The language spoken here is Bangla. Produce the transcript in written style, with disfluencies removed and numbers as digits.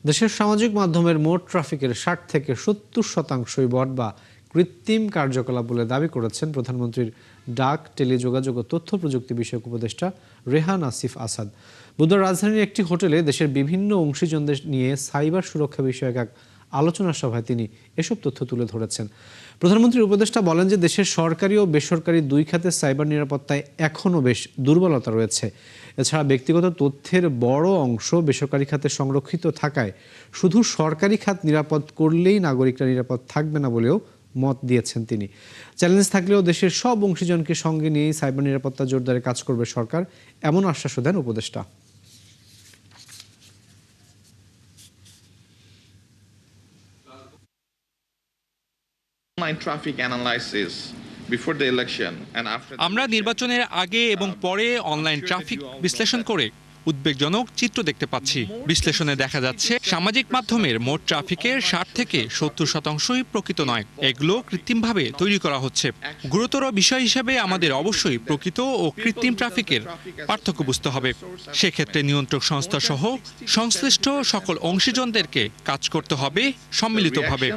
দেশের সামাজিক মাধ্যমের মোট ট্রাফিকের ৬০ থেকে ৭০% বট বা কৃত্রিম কার্যকলাপ বলে দাবি করেছেন প্রধানমন্ত্রীর ডাক, টেলিযোগাযোগ ও তথ্য প্রযুক্তি বিষয়ক উপদেষ্টা রেহান আসিফ আসাদ। বুধবার রাজধানীর একটি হোটেলে দেশের বিভিন্ন অংশীজনদের নিয়ে সাইবার সুরক্ষা বিষয়ক এক আলোচনা সভায় তিনি এসব তথ্য তুলে ধরেছেন। প্রধানমন্ত্রীর উপদেষ্টা বলেন যে দেশের সরকারি ও বেসরকারি দুই খাতের সাইবার নিরাপত্তায় এখনও বেশ দুর্বলতা রয়েছে। এছাড়া ব্যক্তিগত তথ্যের বড় অংশ বেসরকারি খাতে সংরক্ষিত থাকায় শুধু সরকারি খাত নিরাপদ করলেই নাগরিকরা নিরাপদ থাকবে না বলেও মত দিয়েছেন তিনি। চ্যালেঞ্জ থাকলেও দেশের সব অংশীজনকে সঙ্গে নিয়েই সাইবার নিরাপত্তা জোরদারে কাজ করবে সরকার, এমন আশ্বাসও দেন উপদেষ্টা। আমরা নির্বাচনের আগে এবং পরে অনলাইন ট্রাফিক বিশ্লেষণ করে উদ্বেগজনক চিত্র দেখতে পাচ্ছি। বিশ্লেষণে দেখা যাচ্ছে সামাজিক মাধ্যমের মোট ট্রাফিকের ৬০ থেকে ৭০% প্রকৃত নয়, এগুলো কৃত্রিমভাবে তৈরি করা হচ্ছে। গুরুতর বিষয় হিসেবে আমাদের অবশ্যই প্রকৃত ও কৃত্রিম ট্রাফিকের পার্থক্য বুঝতে হবে। সেক্ষেত্রে নিয়ন্ত্রক সংস্থা সহ সংশ্লিষ্ট সকল অংশীজনদেরকে কাজ করতে হবে সম্মিলিতভাবে।